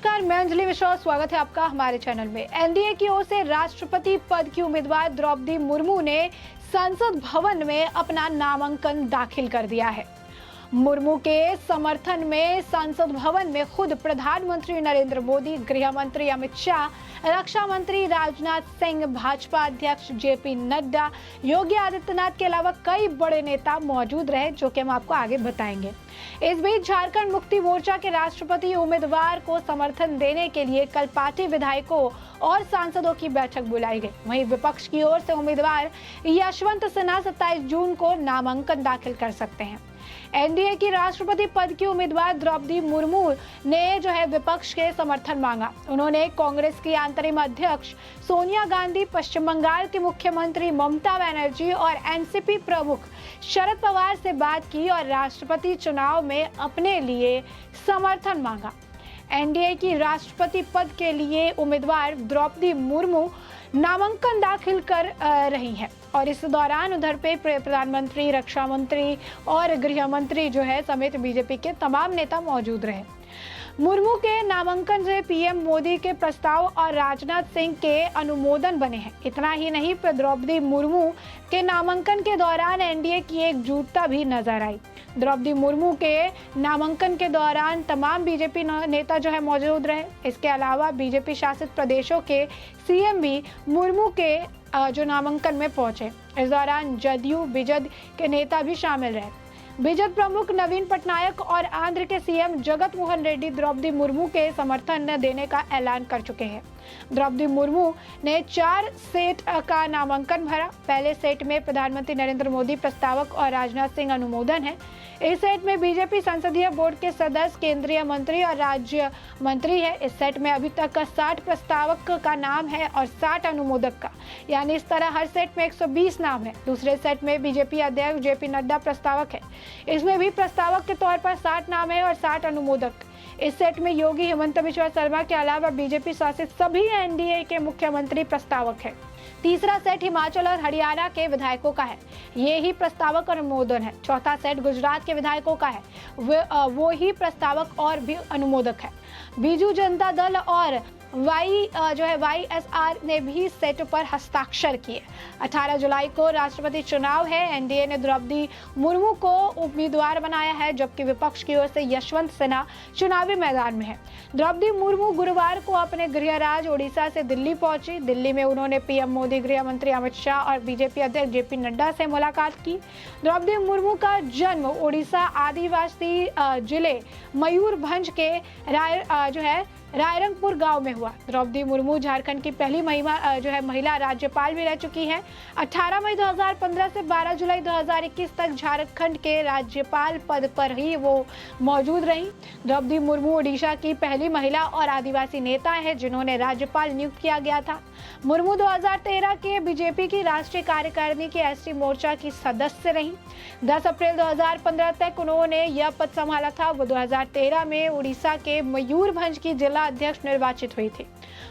नमस्कार, मैं अंजलि मिश्रा। स्वागत है आपका हमारे चैनल में। एनडीए की ओर से राष्ट्रपति पद की उम्मीदवार द्रौपदी मुर्मू ने संसद भवन में अपना नामांकन दाखिल कर दिया है। मुर्मू के समर्थन में संसद भवन में खुद प्रधानमंत्री नरेंद्र मोदी, गृह मंत्री अमित शाह, रक्षा मंत्री राजनाथ सिंह, भाजपा अध्यक्ष जेपी नड्डा, योगी आदित्यनाथ के अलावा कई बड़े नेता मौजूद रहे, जो कि हम आपको आगे बताएंगे। इस बीच झारखंड मुक्ति मोर्चा के राष्ट्रपति उम्मीदवार को समर्थन देने के लिए कल पार्टी विधायकों और सांसदों की बैठक बुलाई गई। वहीं विपक्ष की ओर से उम्मीदवार यशवंत सिन्हा 27 जून को नामांकन दाखिल कर सकते हैं। एनडीए की राष्ट्रपति पद की उम्मीदवार द्रौपदी मुर्मू ने विपक्ष के समर्थन मांगा। उन्होंने कांग्रेस की अंतरिम अध्यक्ष सोनिया गांधी, पश्चिम बंगाल के मुख्यमंत्री ममता बनर्जी और एनसीपी प्रमुख शरद पवार से बात की और राष्ट्रपति चुनाव में अपने लिए समर्थन मांगा। एनडीए की राष्ट्रपति पद के लिए उम्मीदवार द्रौपदी मुर्मू नामांकन दाखिल कर रही हैं और इस दौरान उधर पे प्रधानमंत्री, रक्षा मंत्री और गृह मंत्री समेत बीजेपी के तमाम नेता मौजूद रहे। मुर्मू के नामांकन से पीएम मोदी के प्रस्ताव और राजनाथ सिंह के अनुमोदन बने हैं। इतना ही नहीं, द्रौपदी मुर्मू के नामांकन के दौरान एनडीए की एकजुटता भी नजर आई। द्रौपदी मुर्मू के नामांकन के दौरान तमाम बीजेपी नेता मौजूद रहे। इसके अलावा बीजेपी शासित प्रदेशों के सीएम भी मुर्मू के नामांकन में पहुंचे। इस दौरान जदयू बीजेपी के नेता भी शामिल रहे। बीजेपी प्रमुख नवीन पटनायक और आंध्र के सीएम जगत मोहन रेड्डी द्रौपदी मुर्मू के समर्थन देने का ऐलान कर चुके हैं। द्रौपदी मुर्मू ने 4 सेट का नामांकन भरा। पहले सेट में प्रधानमंत्री नरेंद्र मोदी प्रस्तावक और राजनाथ सिंह अनुमोदन है। इस सेट में बीजेपी संसदीय बोर्ड के सदस्य, केंद्रीय मंत्री और राज्य मंत्री है। इस सेट में अभी तक 60 प्रस्तावक का नाम है और 60 अनुमोदक का, यानी इस तरह हर सेट में 120 नाम है। दूसरे सेट में बीजेपी अध्यक्ष जेपी नड्डा प्रस्तावक है। इसमें भी प्रस्तावक के तौर पर 60 नाम है और 60 अनुमोदक। इस सेट में योगी हिमंत बिश्वा शर्मा के अलावा बीजेपी शासित सभी एनडीए के मुख्यमंत्री प्रस्तावक है। तीसरा सेट हिमाचल और हरियाणा के विधायकों का है, ये ही प्रस्तावक और अनुमोदन है। चौथा सेट गुजरात के विधायकों का है, वो ही प्रस्तावक और भी अनुमोदक है। बीजू जनता दल और वाईएसआर ने भी सेट पर हस्ताक्षर किए। 18 जुलाई को राष्ट्रपति चुनाव है। एनडीए ने द्रौपदी मुर्मू को उम्मीदवार बनाया है, जबकि विपक्ष की ओर से यशवंत सिन्हा चुनावी मैदान में है। द्रौपदी मुर्मू गुरुवार को अपने गृह राज्य ओडिशा से दिल्ली पहुंची। दिल्ली में उन्होंने पीएम मोदी, गृह मंत्री अमित शाह और बीजेपी अध्यक्ष जेपी नड्डा से मुलाकात की। द्रौपदी मुर्मू का जन्म ओडिशा आदिवासी जिले मयूरभंज के रायरंगपुर गांव में हुआ। द्रौपदी मुर्मू झारखंड की पहली महिला राज्यपाल भी रह चुकी हैं। 18 मई 2015 से 12 जुलाई 2021 तक झारखंड के राज्यपाल पद पर ही वो मौजूद रहीं। द्रौपदी मुर्मू ओडिशा की पहली महिला और आदिवासी नेता है जिन्होंने राज्यपाल नियुक्त किया गया था। मुर्मू 2013 के बीजेपी की राष्ट्रीय कार्यकारिणी के एसटी मोर्चा की सदस्य रहीं। 10 अप्रैल 2015 तक उन्होंने यह पद संभाला था। वो 2013 में उड़ीसा के मयूरभंज की जिला अध्यक्ष निर्वाचित हुई थी।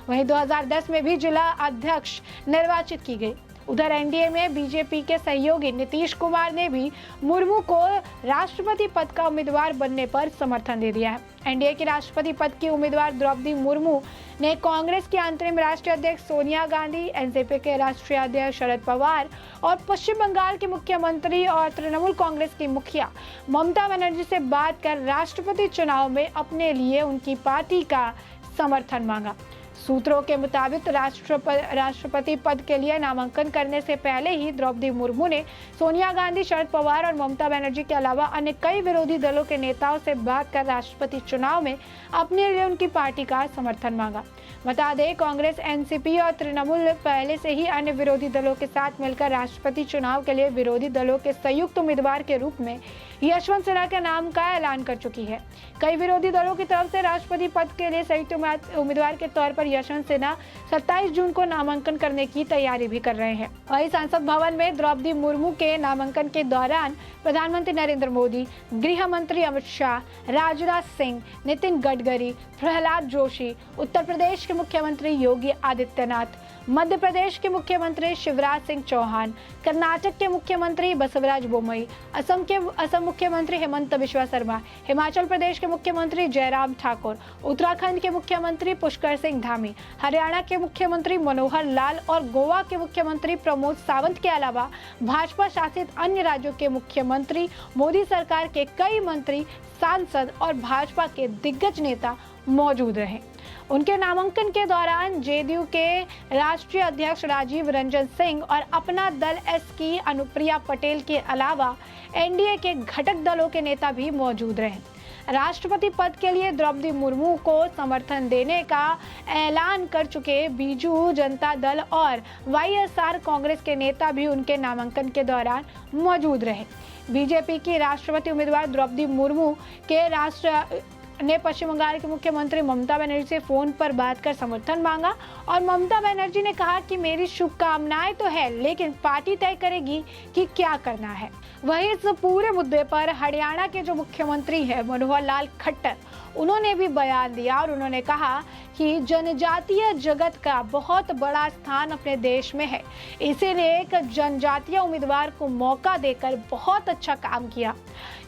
वहीं 2010 में भी जिला अध्यक्ष निर्वाचित की गई। उधर एनडीए में बीजेपी के सहयोगी नीतीश कुमार ने भी मुर्मू को राष्ट्रपति पद का उम्मीदवार बनने पर समर्थन दे दिया है। एनडीए की राष्ट्रपति पद की उम्मीदवार द्रौपदी मुर्मू ने कांग्रेस की अंतरिम राष्ट्रीय अध्यक्ष सोनिया गांधी, एनसीपी के राष्ट्रीय अध्यक्ष शरद पवार और पश्चिम बंगाल के मुख्यमंत्री और तृणमूल कांग्रेस की मुखिया ममता बनर्जी से बात कर राष्ट्रपति चुनाव में अपने लिए उनकी पार्टी का समर्थन मांगा। सूत्रों के मुताबिक राष्ट्रपति पद के लिए नामांकन करने से पहले ही द्रौपदी मुर्मू ने सोनिया गांधी, शरद पवार और ममता बनर्जी के अलावा अन्य कई विरोधी दलों के नेताओं से बात कर राष्ट्रपति चुनाव में अपने लिए उनकी पार्टी का समर्थन मांगा। बता दें, कांग्रेस, एनसीपी और तृणमूल पहले से ही अन्य विरोधी दलों के साथ मिलकर राष्ट्रपति चुनाव के लिए विरोधी दलों के संयुक्त उम्मीदवार के रूप में यशवंत सिन्हा के नाम का ऐलान कर चुकी है। कई विरोधी दलों की तरफ से राष्ट्रपति पद के लिए संयुक्त उम्मीदवार के तौर पर यशवंत सिन्हा 27 जून को नामांकन करने की तैयारी भी कर रहे हैं। वहीं संसद भवन में द्रौपदी मुर्मू के नामांकन के दौरान प्रधानमंत्री नरेंद्र मोदी, गृह मंत्री अमित शाह, राजनाथ सिंह, नितिन गडकरी, प्रहलाद जोशी, उत्तर प्रदेश के मुख्यमंत्री योगी आदित्यनाथ, मध्य प्रदेश के मुख्यमंत्री शिवराज सिंह चौहान, कर्नाटक के मुख्यमंत्री बसवराज बोम्मई, असम मुख्यमंत्री हेमंत बिश्वा शर्मा, हिमाचल प्रदेश के मुख्यमंत्री जयराम ठाकुर, उत्तराखंड के मुख्यमंत्री पुष्कर सिंह धामी, हरियाणा के मुख्यमंत्री मनोहर लाल और गोवा के मुख्यमंत्री प्रमोद सावंत के अलावा भाजपा शासित अन्य राज्यों के मुख्यमंत्री, मोदी सरकार के कई मंत्री, सांसद और भाजपा के दिग्गज नेता मौजूद रहे। उनके नामांकन के दौरान जेडीयू के राष्ट्रीय अध्यक्ष राजीव रंजन सिंह और अपना दल एस की अनुप्रिया पटेल के अलावा एनडीए के घटक दलों के नेता भी मौजूद रहे। राष्ट्रपति पद के लिए द्रौपदी मुर्मू को समर्थन देने का ऐलान कर चुके बीजू जनता दल और वाईएसआर कांग्रेस के नेता भी उनके नामांकन के दौरान मौजूद रहे। बीजेपी की राष्ट्रपति उम्मीदवार द्रौपदी मुर्मू के ने पश्चिम बंगाल के मुख्यमंत्री ममता बनर्जी से फोन पर बात कर समर्थन मांगा और ममता बनर्जी ने कहा कि मेरी शुभकामनाएं तो है, लेकिन पार्टी तय करेगी कि क्या करना है। वहीं इस पूरे मुद्दे पर हरियाणा के जो मुख्यमंत्री है मनोहर लाल खट्टर, उन्होंने भी बयान दिया और उन्होंने कहा कि जनजातीय जगत का बहुत बड़ा स्थान अपने देश में है, इसीलिए एक जनजातीय उम्मीदवार को मौका देकर बहुत अच्छा काम किया।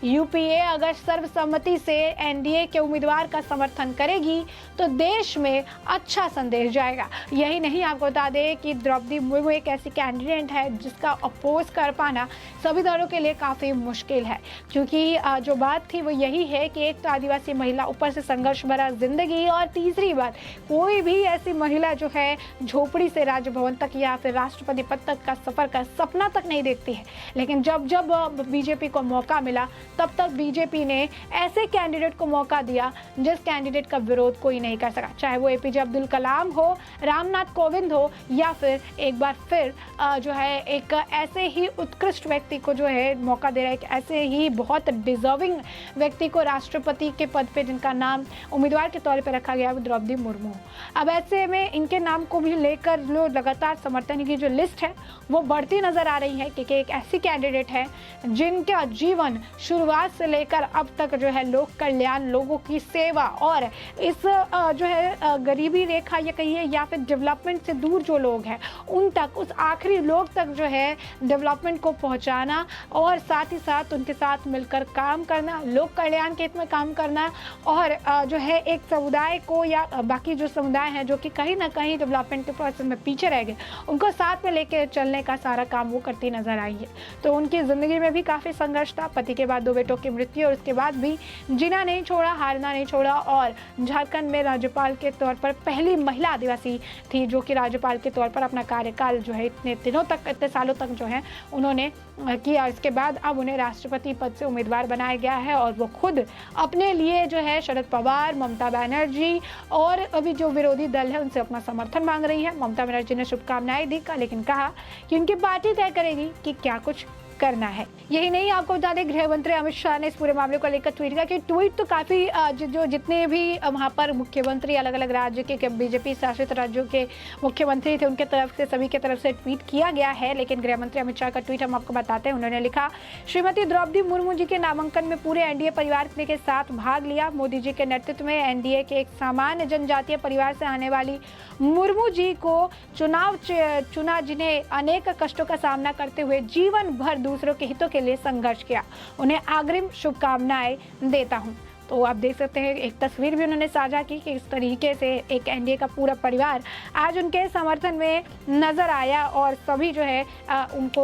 यूपीए अगर सर्वसम्मति से एनडीए के उम्मीदवार का समर्थन करेगी तो देश में अच्छा संदेश जाएगा। यही नहीं, आपको बता दें कि द्रौपदी मुर्मू एक ऐसी कैंडिडेट है जिसका अपोज कर पाना सभी दलों के लिए काफ़ी मुश्किल है, क्योंकि जो बात थी वो यही है कि एक तो आदिवासी महिला, ऊपर से संघर्ष भरा जिंदगी, और तीसरी बात कोई भी ऐसी महिला जो है झोपड़ी से राजभवन तक या फिर राष्ट्रपति पद तक का सफर का सपना तक नहीं देखती है। लेकिन जब जब बीजेपी को मौका मिला तब तक बीजेपी ने ऐसे कैंडिडेट को मौका दिया जिस कैंडिडेट का विरोध कोई नहीं कर सका, चाहे वो एपीजे अब्दुल कलाम हो, रामनाथ कोविंद हो, या फिर एक बार फिर जो है एक ऐसे ही उत्कृष्ट व्यक्ति को जो है मौका दे रहा है, एक ऐसे ही बहुत डिजर्विंग व्यक्ति को राष्ट्रपति के पद पे जिनका नाम उम्मीदवार के तौर पर रखा गया द्रौपदी मुर्मू। अब ऐसे में इनके नाम को भी लेकर जो लगातार समर्थन की जो लिस्ट है वो बढ़ती नजर आ रही है, क्योंकि एक ऐसी कैंडिडेट है जिनका जीवन शुरुआत से लेकर अब तक जो है लोक कल्याण, लोगों की सेवा और इस जो है गरीबी रेखा या कहिए या फिर डेवलपमेंट से दूर जो लोग हैं उन तक, उस आखिरी लोग तक जो है डेवलपमेंट को पहुंचाना और साथ ही साथ उनके साथ मिलकर काम करना, लोक कल्याण के हित में काम करना और जो है एक समुदाय को या बाकी जो समुदाय हैं जो कि कहीं ना कहीं डेवलपमेंट के प्रोसेस में पीछे रह गए, उनको साथ में लेके चलने का सारा काम वो करती नजर आई है। तो उनकी ज़िंदगी में भी काफ़ी संघर्ष था, पति के बाद 2 बेटों की मृत्यु और उसके बाद भी जीना नहीं छोड़ा, हारना नहीं छोड़ा और झारखंड में राज्यपाल के तौर पर पहली महिला आदिवासी थी जो कि राज्यपाल के तौर पर अपना कार्यकाल जो है इतने दिनों तक, इतने सालों तक जो है उन्होंने किया। इसके बाद अब उन्हें राष्ट्रपति पद से उम्मीदवार बनाया गया है और वो खुद अपने लिए जो है शरद पवार, ममता बनर्जी और अभी जो विरोधी दल है उनसे अपना समर्थन मांग रही है। ममता बनर्जी ने शुभकामनाएं दी, लेकिन कहा कि उनकी पार्टी तय करेगी कि क्या कुछ करना है। यही नहीं, आपको बता दें गृह मंत्री अमित शाह ने इस पूरे मामले को लेकर ट्वीट किया कि ट्वीट तो काफ़ी जो जितने भी वहाँ पर मुख्यमंत्री अलग अलग राज्य के बीजेपी शासित राज्यों के मुख्यमंत्री थे उनके तरफ से, सभी के तरफ से ट्वीट किया गया है। लेकिन गृह मंत्री अमित शाह का ट्वीट हम आपको बताते हैं। उन्होंने लिखा, श्रीमती द्रौपदी मुर्मू जी के नामांकन में पूरे एनडीए परिवार के साथ भाग लिया। मोदी जी के नेतृत्व में एनडीए के एक सामान्य जनजातीय परिवार से आने वाली मुर्मू जी को चुना, जिन्हें अनेक कष्टों का सामना करते हुए जीवन भर दूसरों के हितों के लिए संघर्ष किया। उन्हें अग्रिम शुभकामनाएं देता हूं। तो आप देख सकते हैं एक तस्वीर भी उन्होंने साझा की कि इस तरीके से एक एनडीए का पूरा परिवार आज उनके समर्थन में नजर आया और सभी जो है उनको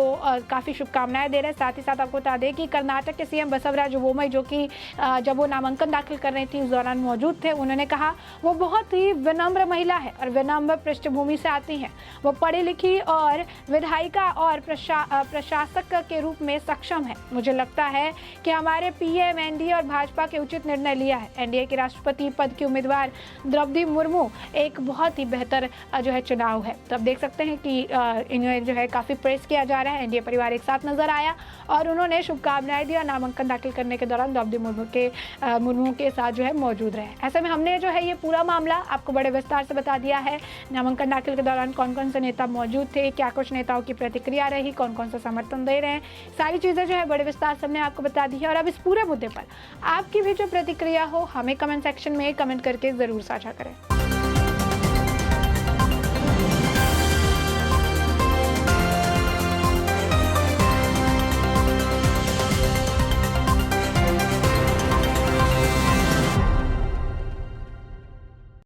काफ़ी शुभकामनाएं दे रहे हैं। साथ ही साथ आपको बता दें कि कर्नाटक के सीएम बसवराज बोम्मई जो कि जब वो नामांकन दाखिल कर रही थी उस दौरान मौजूद थे, उन्होंने कहा वो बहुत ही विनम्र महिला है और विनम्र पृष्ठभूमि से आती हैं। वो पढ़ी लिखी और विधायिका और प्रशासक के रूप में सक्षम है। मुझे लगता है कि हमारे पीएम एनडीए और भाजपा के उचित निर्णय लिया है। एनडीए के राष्ट्रपति पद की उम्मीदवार द्रौपदी मुर्मू एक बहुत ही बेहतर जो है चुनाव है। तो अब देख सकते हैं कि इन्हें जो है काफ़ी प्रेस किया जा रहा है। एनडीए परिवार एक साथ नजर आया और उन्होंने शुभकामनाएं दिया। नामांकन दाखिल करने के दौरान द्रौपदी मुर्मू के साथ जो है मौजूद रहे। ऐसे में हमने जो है ये पूरा मामला आपको बड़े विस्तार से बता दिया है। नामांकन दाखिल के दौरान कौन कौन से नेता मौजूद थे, क्या कुछ नेताओं की प्रतिक्रिया रही, कौन कौन सा समर्थन दे रहे हैं, सारी चीज़ें जो है बड़े विस्तार से हमने आपको बता दी है। और अब इस पूरे मुद्दे पर आपकी भी जो प्रतिक्रिया हो हमें कमेंट सेक्शन में कमेंट करके ज़रूर साझा करें।